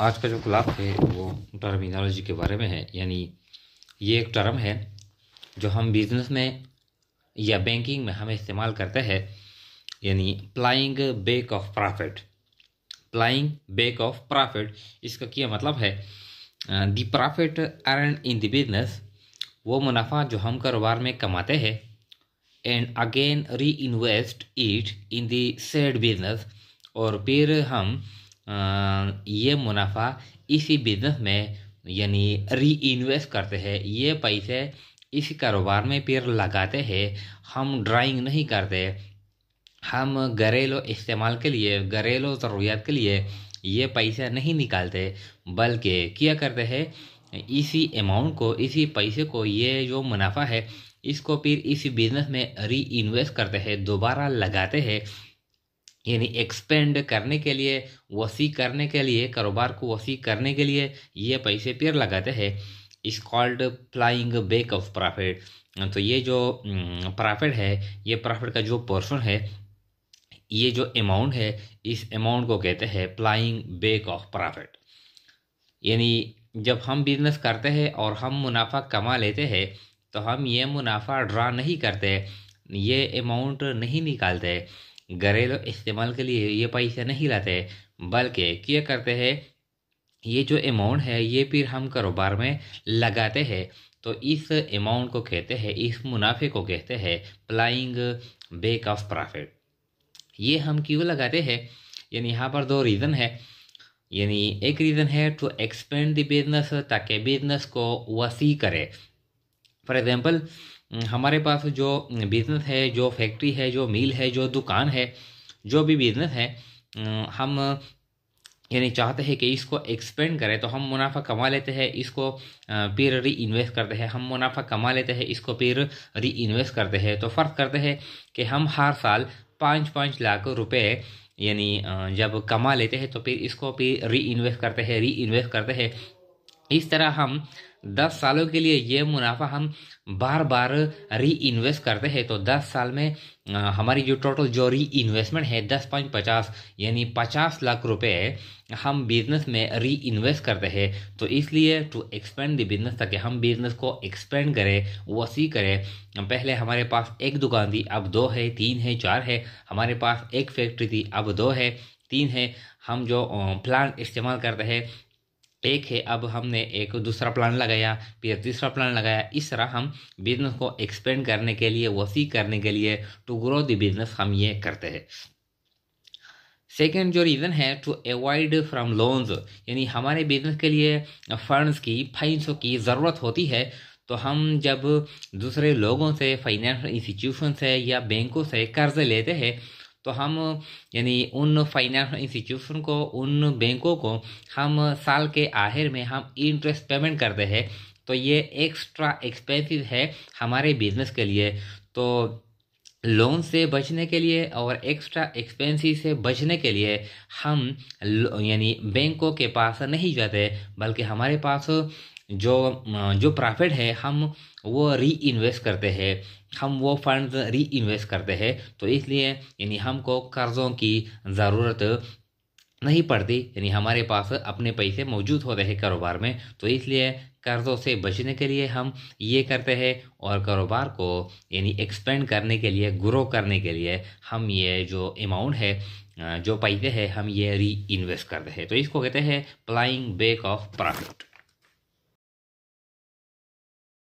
आज का जो क्लास है वो टर्मिनोलॉजी के बारे में है। यानी ये एक टर्म है जो हम बिजनेस में या बैंकिंग में हम इस्तेमाल करते हैं। यानी प्लाइंग back of profit. प्लाइंग back of profit, इसका क्या मतलब है? The profit earn in the business, वो मुनाफा जो हम कारोबार में कमाते हैं, एंड अगेन री invest it in the said business, और फिर हम ये मुनाफा इसी बिजनेस में यानी री इन्वेस्ट करते हैं। ये पैसे इस कारोबार में फिर लगाते हैं। हम ड्राइंग नहीं करते, हम घरेलू इस्तेमाल के लिए, घरेलू ज़रूरियात के लिए ये पैसे नहीं निकालते, बल्कि क्या करते हैं, इसी अमाउंट को, इसी पैसे को, ये जो मुनाफा है इसको फिर इसी बिजनेस में री इन्वेस्ट करते हैं, दोबारा लगाते हैं। यानी एक्सपेंड करने के लिए, वसी करने के लिए, कारोबार को वसी करने के लिए ये पैसे फिर लगाते हैं। इस called flying back of profit. तो ये जो प्रॉफिट है, ये प्रॉफिट का जो पोर्शन है, ये जो अमाउंट है, इस अमाउंट को कहते हैं फ्लाइंग बैक ऑफ प्रॉफिट। यानी जब हम बिजनेस करते हैं और हम मुनाफा कमा लेते हैं तो हम ये मुनाफा ड्रा नहीं करते, ये अमाउंट नहीं निकालते, घरेलू इस्तेमाल के लिए ये पैसे नहीं लाते, बल्कि क्या करते हैं, ये जो अमाउंट है ये फिर हम कारोबार में लगाते हैं। तो इस अमाउंट को कहते हैं, इस मुनाफे को कहते हैं फ्लाइंग बैक ऑफ प्रॉफिट। ये हम क्यों लगाते हैं? यानी यहाँ पर दो रीज़न है। यानी एक रीज़न है टू एक्सपेंड द बिजनेस, ताकि बिजनेस को वसी करे। फॉर एग्जांपल, हमारे पास जो बिजनेस है, जो फैक्ट्री है, जो मिल है, जो दुकान है, जो भी बिजनेस है, हम यानी चाहते हैं कि इसको एक्सपेंड करें, तो हम मुनाफा कमा लेते हैं, इसको फिर री इन्वेस्ट करते हैं। हम मुनाफा कमा लेते हैं, इसको फिर री इन्वेस्ट करते हैं। तो फ़र्क करते हैं कि हम हर साल 5-5 लाख रुपए यानी जब कमा लेते हैं तो फिर इसको फिर री इन्वेस्ट करते हैं, री इन्वेस्ट करते हैं। इस तरह हम 10 सालों के लिए ये मुनाफा हम बार बार री इन्वेस्ट करते हैं। तो 10 साल में हमारी जो टोटल जो री इन्वेस्टमेंट है 10-5-50 यानी 50 लाख रुपए हम बिजनेस में री इन्वेस्ट करते हैं। तो इसलिए टू एक्सपेंड द बिजनेस, ताकि हम बिजनेस को एक्सपेंड करें, वसी करें। पहले हमारे पास एक दुकान थी, अब 2 है, 3 है, 4 है। हमारे पास एक फैक्ट्री थी, अब 2 है, 3 है। हम जो प्लांट इस्तेमाल करते हैं एक है, अब हमने एक दूसरा प्लान लगाया, फिर तीसरा प्लान लगाया। इस तरह हम बिजनेस को एक्सपेंड करने के लिए, वसी करने के लिए, टू ग्रो द बिजनेस, हम ये करते हैं। सेकेंड जो रीज़न है टू अवॉइड फ्रॉम लोन्स, यानी हमारे बिजनेस के लिए फंड्स की, फाइनेंस की ज़रूरत होती है। तो हम जब दूसरे लोगों से, फाइनेंशियल इंस्टीट्यूशन से या बैंकों से कर्ज लेते हैं, तो हम यानी उन फाइनेंशियल इंस्टीट्यूशन को, उन बैंकों को हम साल के आखिर में हम इंटरेस्ट पेमेंट करते हैं। तो ये एक्स्ट्रा एक्सपेंसिव है हमारे बिजनेस के लिए। तो लोन से बचने के लिए और एक्स्ट्रा एक्सपेंसिव से बचने के लिए हम यानी बैंकों के पास नहीं जाते, बल्कि हमारे पास जो जो प्रॉफिट है हम वो री इन्वेस्ट करते हैं, हम वो फंड्स री इन्वेस्ट करते हैं। तो इसलिए यानी हमको कर्ज़ों की ज़रूरत नहीं पड़ती, यानी हमारे पास अपने पैसे मौजूद होते हैं कारोबार में। तो इसलिए कर्ज़ों से बचने के लिए हम ये करते हैं, और कारोबार को यानी एक्सपेंड करने के लिए, ग्रो करने के लिए हम ये जो अमाउंट है, जो पैसे हैं, हम ये री इन्वेस्ट करते हैं। तो इसको कहते हैं फ्लाइंग बैक ऑफ प्रॉफिट।